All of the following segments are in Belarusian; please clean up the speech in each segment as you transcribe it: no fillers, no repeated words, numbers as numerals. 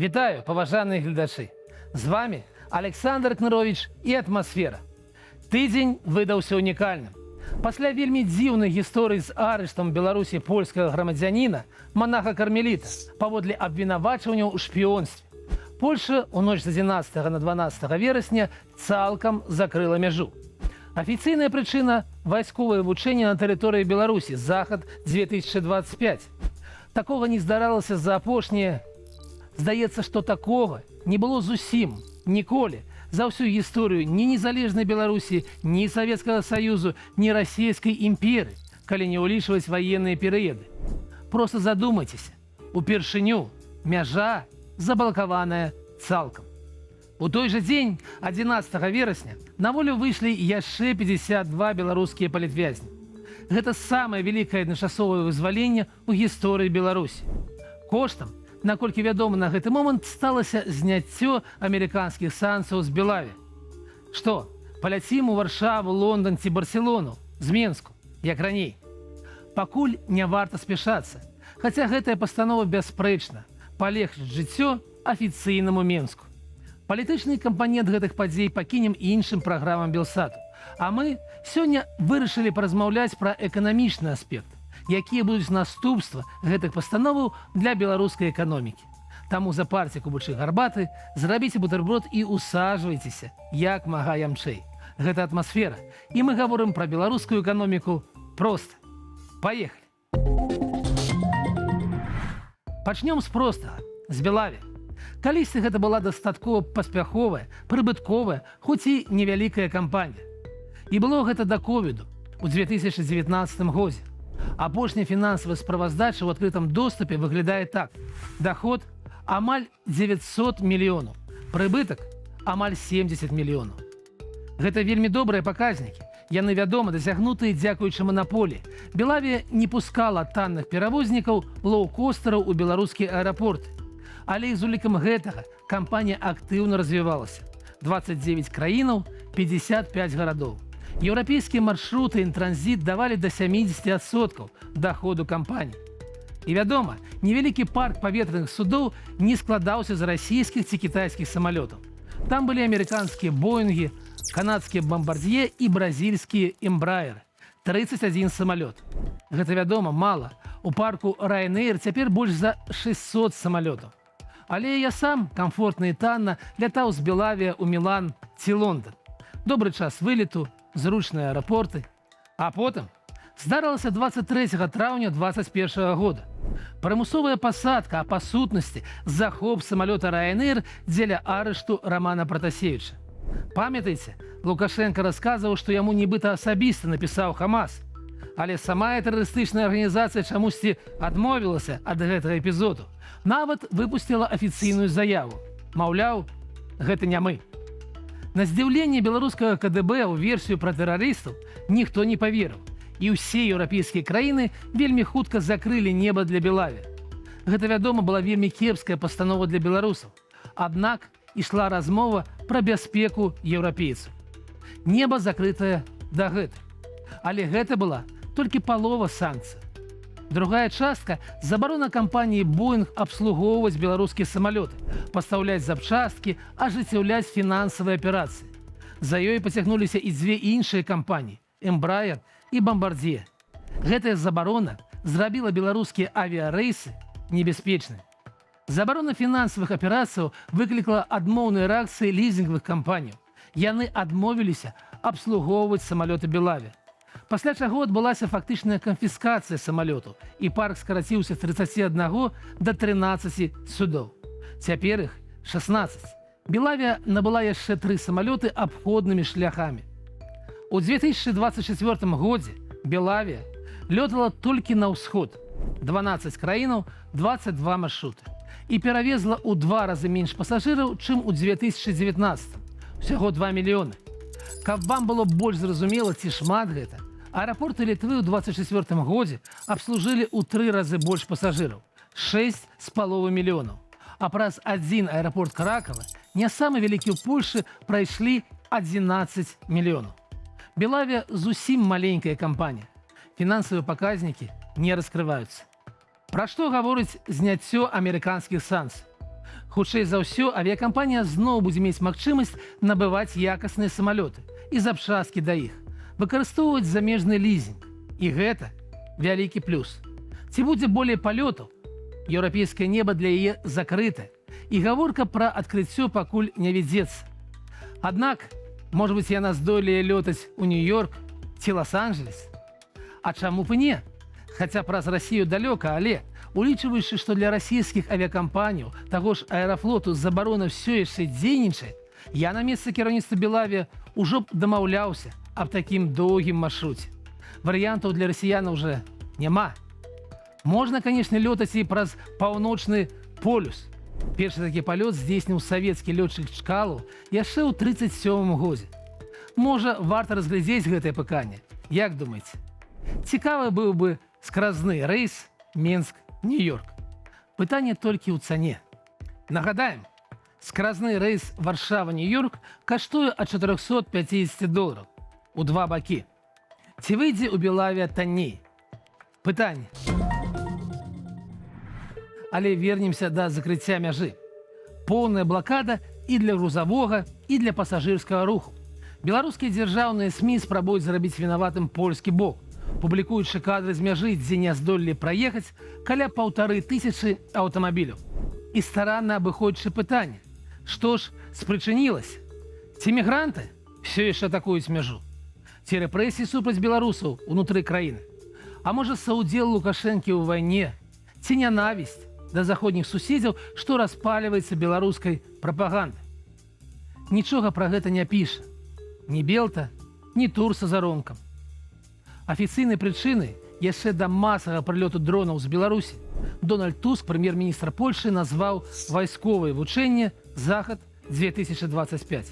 Вітаю, паважаныя гледачы. З вами Александр Кнырович і атмасфера. Тыдзень выдаўся унікальным. Пасля вельмі дзіўнай гісторыі з арыштам Беларусі польскага грамадзяніна, монаха-кармеліта, паводле абвінавачванняў у шпіёнстве, Польша ў ноч з 11 на 12 верасня цалкам закрыла мяжу. Афіцыйная прычына – вайсковае вучэнне на тэрыторыі Беларусі, захад 2025. Такога не здаралася за апошнія. Здаецца, што такога не было зусім, ніколі, за ўсю гісторыю ні незалежнай Беларусі, ні Савецкага Саюзу, ні расійскай імперыі, калі не ўлічваць ваенныя перыяды. Проста задумайцеся, упершыню мяжа заблакаваная цалкам. У той жа дзень, 11 верасня, на волю выйшлі яшчэ 52 беларускія палітвязні. Гэта самае вялікае адначасовае вызваленне ў гісторыі Беларусі. Коштам, наколькі вядома на гэты момант, сталася зняццё амерыканскіх санкцыяў з Белаві. Што, паляцім у Варшаву, Лондан ці Барселону, з Менску, як раней? Пакуль не варта спяшацца, хаця гэтая пастанова бясспрэчна палегчыць жыццё афіцыйнаму Менску. Палітычны кампанент гэтых падзей пакінем іншым праграмам Белсату. А мы сёння вырашылі паразмаўляць пра эканамічны аспект, якія будуць наступства гэтых пастановаў для беларускай эканомікі. Таму запарце кубачы гарбаты, зрабіце бутэрброд і усаджвайцеся як мага ямчэй. Гэта атмасфера, і мы гаворым пра беларускую эканоміку проста. Паехалі! Пачнём з простага, з Белаві. Калісьці гэта была дастаткова паспяховая, прыбытковая, хоць і невялікая кампанія. І было гэта да ковіду у 2019 годзе. Апошняя фінансавая справаздача ў адкрытым доступе выглядае так. Даход амаль 900 мільёнаў, прыбытак амаль 70 мільёнаў. Гэта вельмі добрыя паказнікі. Яны, вядома, дасягнутыя дзякуючы манаполіі. Белавія не пускала танных перавознікаў, лоўкостараў у беларускія аэрапорты. Але і з улікам гэтага кампанія актыўна развівалася. 29 краінаў, 55 гарадоў. Еўрапейскія маршруты і транзіт давалі да 70% даходу кампаніі. І вядома, невялікі парк паветраных судоў не складаўся з расійскіх ці кітайскіх самалётаў. Там былі амерыканскія Боінгі, канадскія бамбардзье і бразільскія эмбраеры. 31 самалёт. Гэта, вядома, мала. У парку Ryanair цяпер больш за 600 самалётаў. Але я сам камфортна і танна лятаў з Белавія ў Мілан ці Лондан. Добры час вылету, зручныя аэрапорты. А потым здарылася 23 траўня 2021 года. Прымусовая пасадка, а па сутнасці захоп самалёта Ryanair дзеля арышту Рамана Пратасевіча. Памятаеце, Лукашенко расказваў, што яму нібыта асабіста напісаў Хамас. Але самая тэрарыстычная арганізацыя чамусьці адмовілася ад гэтага эпізоду. Нават выпусціла афіцыйную заяву. Маўляў, гэта не мы. На здзіўленне беларускага КДБ ў версію пра тэрарыстаў ніхто не паверыў. І ўсе еўрапейскія краіны вельмі хутка закрылі неба для Белаві. Гэта, вядома, была вельмі кепская пастанова для беларусаў. Аднак ішла размова пра бяспеку еўрапейцаў. Неба закрытае дагэтуль. Але гэта была толькі палова санкцый. Другая частка – забарона кампаніі Боінг абслугоўваць беларускія самалёты, пастаўляць запчасткі, ажыццяўляць фінансавыя аперацыі. За ёй пацягнуліся і дзве іншыя кампаніі – Эмбраер і Бамбардзье. Гэтая забарона зрабіла беларускія авіярэйсы небяспечнымі. Забарона фінансавых аперацыяў выклікала адмоўныя рэакцыі лізінгавых кампаніяў. Яны адмовіліся абслугоўваць самалёты Белаві. Пасля чаго адбылася фактычная канфіскацыя самалётаў, і парк скараціўся з 31 да 13 судоў. Цяпер іх 16. Белавія набыла яшчэ 3 самалёты абходнымі шляхамі. У 2024 годзе Белавія лётала толькі на ўсход. 12 краінаў, 22 маршруты. І перавезла ў 2 разы менш пасажыраў, чым у 2019. Усяго 2 мільёны. Каб вам было больш зразумела, ці шмат гэта, аэрапорты Літвы ў 2024 годзе абслужылі ў 3 разы больш пасажыраў – 6,5 мільёнаў. А праз адзін аэрапорт Кракава, не самы вялікі ў Польшы, прайшлі 11 мільёнаў. Белавія зусім маленькая кампанія. Фінансавыя паказнікі не раскрываюцца. Пра што гаворыць зняццё амерыканскіх санкцый? Хутчэй за ўсё, авіякампанія зноў будзе мець магчымасць набываць якасныя самалёты і запчасткі да іх, выкарыстоўваць замежны лізінг. І гэта вялікі плюс. Ці будзе болей палётаў? Еўрапейскае неба для яе закрыта, і гаворка пра адкрыццё пакуль не вядзецца. Аднак, можа быць, яна здолее лётаць у Нью-Йорк ці Лос-Анджелес? А чаму б і не? Хаця праз Расію далёка, але улічваючы, што для расійскіх авіякампаній, таго ж аэрафлоту забарона ўсё яшчэ дзейнічае, я на месцы кіраўніцтва Белаві ўжо б дамаўляўся аб такім доўгім маршруце. Варыянтаў для расіянаў уже няма. Можна, канешне, лётаць і праз паўночны полюс. Першы такі палёт здзейсніў савецкі лётчык Чкалаў яшчэ ў 1937 годзе. Можа, варта разглядзець гэтае пытанне. Як думаеце? Цікавы быў бы скразны рэйс Мінск-Нью-Йорк. Пытанне толькі ў цане. Нагадаем, скразны рэйс Варшава-Нью-Йорк каштуе ад $450 у два бакі. Ці выйдзе ў Белаві танней? Пытанне. Але вернемся да закрыцця мяжы. Поўная блакада і для грузавога, і для пасажырскага руху. Беларускія дзяржаўныя СМІ спрабуюць зарабіць вінаватым польскі бок, публікуючы кадры з мяжы, дзе не здолелі праехаць каля 1500 аўтамабіляў. І старанна абыходзячы пытанне: што ж спрычынілася? Ці мігранты ўсё яшчэ атакуюць мяжу? Ці рэпрэсіі супраць беларусаў унутры краіны? А можа, саўдзел Лукашэнкі ў вайне? Ці нянавісць да заходніх суседзяў, што распаліваецца беларускай прапагандай? Нічога пра гэта не піша ні Белта, ні Тур са заронкам. Афіцыйнай прычынай яшчэ да масавага прылёту дронаў з Беларусі Дональд Туск, прэм'ер-міністр Польшы, назваў вайсковае вучэнне «Захад-2025».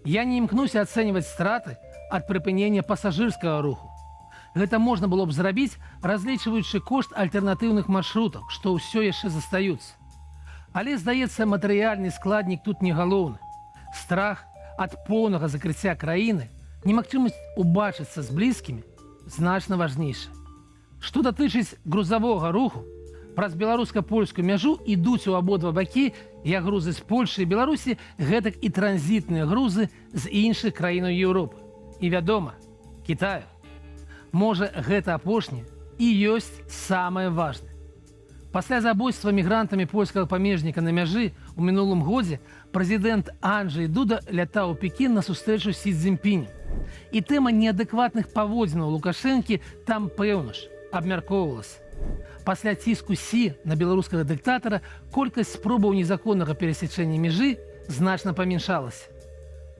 Я не імкнуся ацэньваць страты ад прыпынення пасажырскага руху. Гэта можна было б зрабіць, разлічваючы кошт альтэрнатыўных маршрутаў, што ўсё яшчэ застаюцца. Але, здаецца, матэрыяльны складнік тут не галоўны. Страх ад поўнага закрыцця краіны, немагчымасць убачыцца з блізкімі значна важнейша. Што датычыць грузавога руху, праз беларуска-польскую мяжу ідуць у абодва бакі як грузы з Польшы і Беларусі, гэтак і транзітныя грузы з іншых краінаў Еўропы. І вядома, Кітаю. Можа, гэта апошняе і ёсць самае важнае. Пасля забойства мігрантамі польскага памежніка на мяжы ў мінулым годзе прэзідэнт Анджэй Дуда лятаў у Пекін на сустрэчу з Сі Цзіньпінем. І тэма неадэкватных паводзінаў Лукашэнкі там, пэўна ж, абмяркоўвалася. Пасля ціску Сі на беларускага дыктатара колькасць спробаў незаконнага перасячэння мяжы значна памяншалася.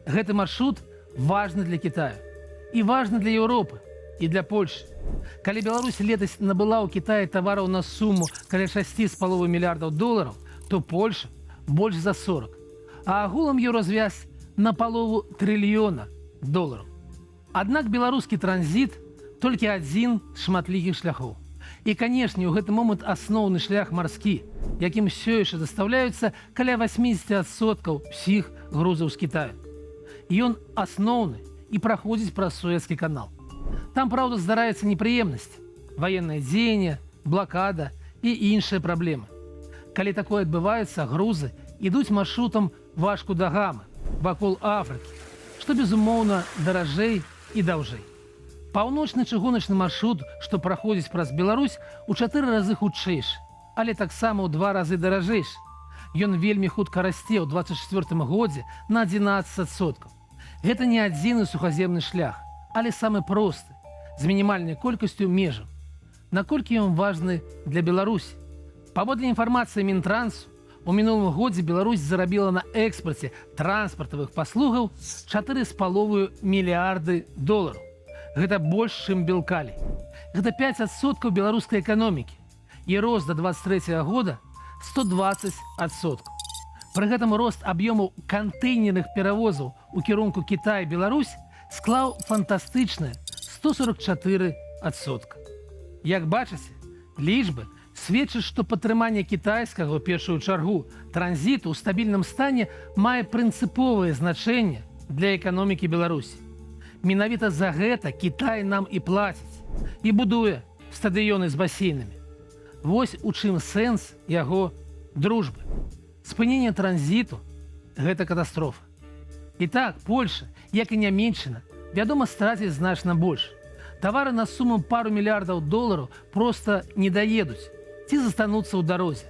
Гэты маршрут важны для Кітаю і важны для Еўропы і для Польшы. Калі Беларусь летась набыла ў Кітаі тавараў на суму каля $6,5 мільярдаў, то Польша больш за 40, а агулам еўразвязь на $0,5 трыльёна. Аднак беларускі транзіт толькі адзін з шматлікіх шляхоў. І, канешне, у гэты момант асноўны шлях марскі, якім ўсё яшчэ дастаўляюцца каля 80% ўсіх грузаў з Кітаю. Ён асноўны і праходзіць праз Суэцкі канал. Там, праўда, здараюцца непрыемнасці, ваеннае дзеянне, блакада і іншыя праблемы. Калі такое адбываецца, грузы ідуць маршрутам Вашку-да-Гамы, вакол Афрыкі, што, безумоўна, даражэй і даўжэй. Паўночны чыгуначны маршрут, што праходзіць праз Беларусь, у 4 разы хутчэйшы, але таксама ў 2 разы даражэйшы. Ён вельмі хутка расце ў 2024 годзе на 11%. Гэта не адзіны сухаземны шлях, але самы просты, з мінімальнай колькасцю межаў. Наколькі ён важны для Беларусі? Паводле інфармацыі Мінтрансу, у мінулым годзе Беларусь зарабіла на экспарце транспартавых паслугаў $4,5 мільярды. Гэта больш, чым Белкалій. Гэта 5% беларускай эканомікі. І рост да 23 года 120%. Пры гэтым рост аб'ёмаў кантэйнерных перавозаў у кірунку Кітай і Беларусь склаў фантастычныя 144%. Як бачыце, лічбы сведчаць, што падтрыманне кітайскага, у першую чаргу, транзіту ў стабільным стане мае прынцыповае значэнне для эканомікі Беларусі. Менавіта за гэта Кітай нам і плаціць, і будуе стадыёны з басейнамі. Вось у чым сэнс яго дружбы. Спынение транзиту – гэта катастрофа. І так, Польша, як і Нямецчына, вядома, страціць значна больш. Тавары на суму пару мільярдаў долараў проста не даедуць ці застануцца ў дарозе.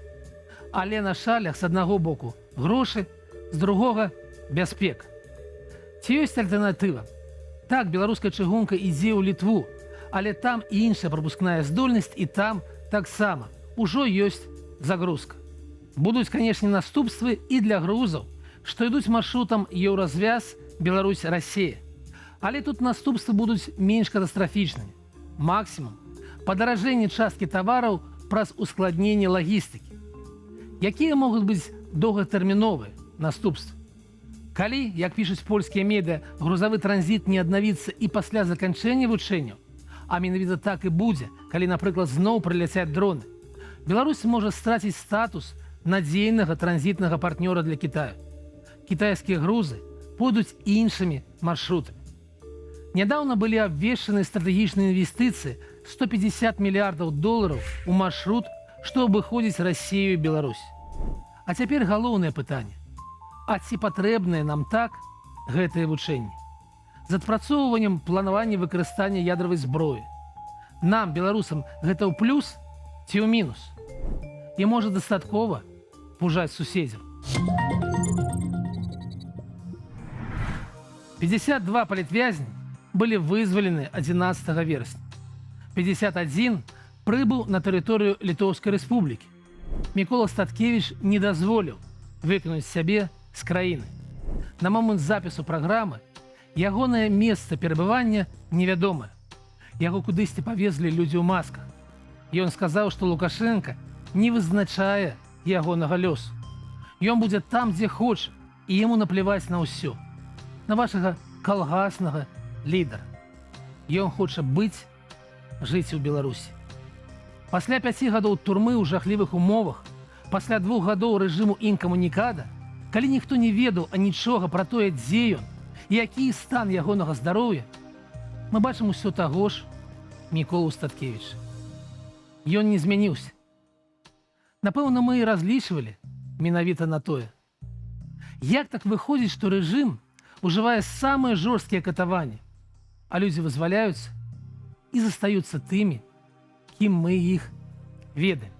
Але на шалях з аднаго боку грошы, з другога бяспека. Ці ёсць альтэрнатыва? Так, беларуская чыгунка ідзе ў Літву, але там і іншая прапускная здольнасць, і там таксама ужо ёсць загрузка. Будуць, канешне, наступствы і для грузаў, што ідуць маршрутам еўразвяз Беларусь-Расія. Але тут наступствы будуць менш катастрафічнымі. Максімум падаражэнне часткі тавараў праз ускладненне лагістыкі. Якія могуць быць доўгатэрміновыя наступствы? Калі, як пішуць польскія медыа, грузавы транзіт не аднавіцца і пасля заканчэння вучэнняў, а менавіта так і будзе, калі, напрыклад, зноў прыляцяць дроны, Беларусь можа страціць статус надзейнага транзітнага партнёра для Китаю. Кітайскія грузы пойдуць іншымі маршрутамі. Нядаўна былі абвешчаны стратэгічныя інвестыцыі 150 мільярдаў долараў у маршрут, што абыходзіць Расію і Беларусь. А цяпер галоўнае пытанне. А ці патрэбныя нам так гэтыя вучэнні? З адпрацоўваннем планавання выкарыстання ядравай зброі. Нам, беларусам, гэта ў плюс ці ў мінус? І можа дастаткова пужаць суседзяў. 52 палітвязні былі вызвалены 11 верасня. 51 прыбыў на тэрыторыю Літоўскай рэспублікі. Мікола Статкевіч не дазволіў выкінуць сябе з краіны. На момант запісу праграмы ягонае месца перабывання невядомае. Яго кудысьці павезлі людзі ў масках. Ён сказаў, што Лукашенка не вызначае ягонага лёсу. Ён будзе там, дзе хоча, і яму напляваць на ўсё. На вашага калгаснага лідара. Ён хоча жыць у Беларусі. Пасля 5 гадоў турмы ў жахлівых умовах, пасля 2 гадоў рэжыму інкамунікада, калі ніхто не ведаў анічога пра тое, дзе ён і які стан ягонага здароўя, мы бачым усё таго ж Міколу Статкевіча. Ён не змяніўся. Напэўна, мы і разлічвалі менавіта на тое. Як так выходзіць, што рэжым ужывае самыя жорсткія катаванні, а людзі вызваляюцца і застаюцца тымі, кім мы іх ведаем.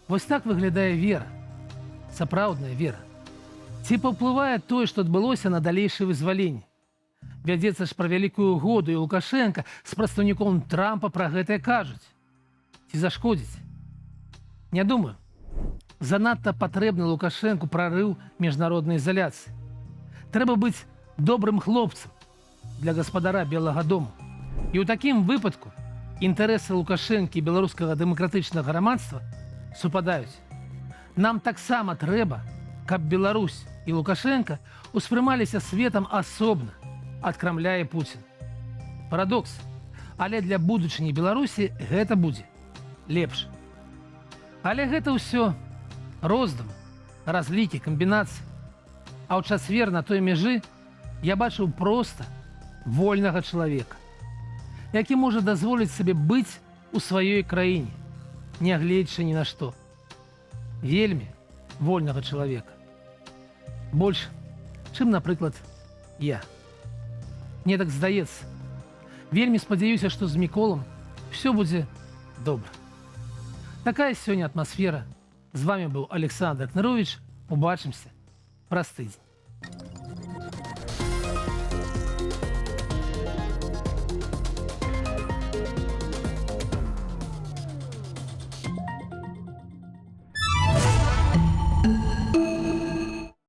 Вось так выглядае вера, сапраўдная вера. Ці паўплывае тое, што адбылося на далейшае вызваленне? Вядзецца ж пра вялікую угоду, і Лукашенка з прадстаўніком Трампа пра гэтае кажуць. Ці зашкодзіць? Не думаю. Занадта патрэбны Лукашенку прарыў міжнароднай ізаляцыі. Трэба быць добрым хлопцам для гаспадара Белага дому. І ў такім выпадку інтарэсы Лукашэнкі і беларускага дэмакратычнага грамадства супадаюць. Нам таксама трэба, каб Беларусь і Лукашенка успрымаліся светам асобна ад Крамля і Пуціна. Парадокс, але для будучыні Беларусі гэта будзе лепш. Але гэта ўсё роздум, разлікі, камбінацыі. А ў чацвер на той мяжы я бачыў проста вольнага чалавека, які можа дазволіць сабе быць у сваёй краіне, нягледзячы ні на што. Вельмі вольнага чалавека. Больш, чым, напрыклад, я. Мне так здаецца. Вельмі спадзяюся, што з Міколам все будзе добра. Такая сёння атмасфера. З вами быў Александр Кнырович. Убачымся праз тыдзень.